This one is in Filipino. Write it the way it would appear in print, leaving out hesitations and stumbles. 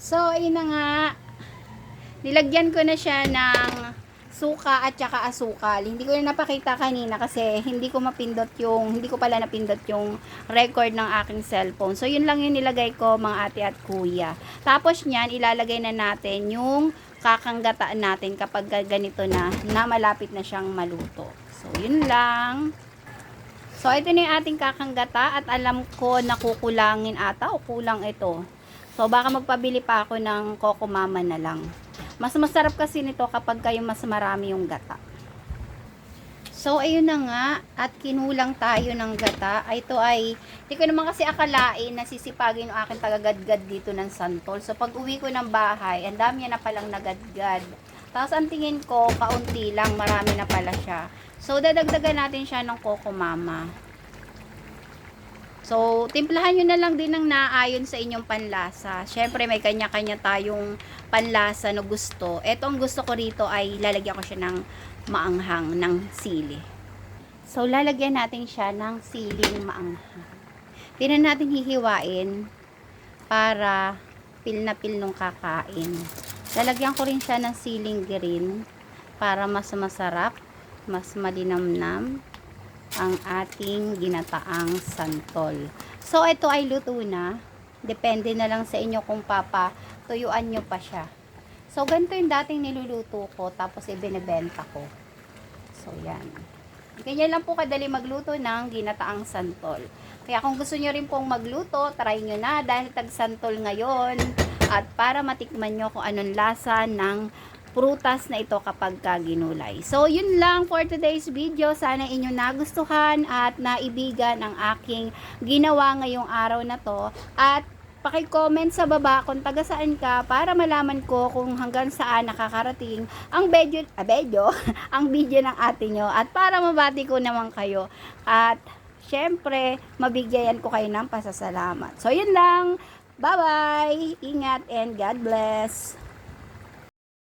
So, ayun na nga. Nilagyan ko na siya ng suka at saka asukal. Hindi ko na napakita kanina kasi hindi ko pala napindot yung record ng aking cellphone. So, yun lang yung nilagay ko mga ate at kuya. Tapos niyan, ilalagay na natin yung kakanggataan natin kapag ganito na malapit na siyang maluto. So, yun lang. So, ito na yung ating kakanggata at alam ko na kukulangin ata o kulang ito. So, baka magpabili pa ako ng Coco Mama na lang. Mas masarap kasi nito kapag kayo mas marami yung gata. So, ayun na nga. At kinulang tayo ng gata. Ito ay, hindi ko naman kasi akalain na sisipagin yung aking tagagadgad dito ng santol. So, pag uwi ko ng bahay, ang dami na palang nagadgad. Tapos, ang tingin ko, kaunti lang, marami na pala siya. So, dadagdagan natin siya ng Coco Mama. So, timplahan nyo na lang din ng naayon sa inyong panlasa. Syempre, may kanya-kanya tayong panlasa na gusto. Ito ang gusto ko rito ay lalagyan ko siya ng maanghang, ng sili. So, lalagyan natin siya ng siling maanghang. Tingnan natin hihiwain para pil na pil nung kakain. Lalagyan ko rin siya ng siling green para mas masarap, mas malinamnam ang ating ginataang santol. So, ito ay luto na. Depende na lang sa inyo kung tuyuan nyo pa siya. So, ganito yung dating niluluto ko, tapos ibinebenta ko. So, yan. Ganyan lang po kadali magluto ng ginataang santol. Kaya kung gusto nyo rin pong magluto, try nyo na dahil tag-santol ngayon. At para matikman nyo kung anong lasa ng prutas na ito kapag ginulay. So, yun lang for today's video. Sana inyo nagustuhan at naibigan ang aking ginawa ngayong araw na to. At paki-comment sa baba kung taga saan ka para malaman ko kung hanggang saan nakakarating ang ang video ng ate nyo. At para mabati ko naman kayo. At syempre, mabigyan ko kayo ng pasasalamat. So, yun lang. Bye-bye! Ingat and God bless!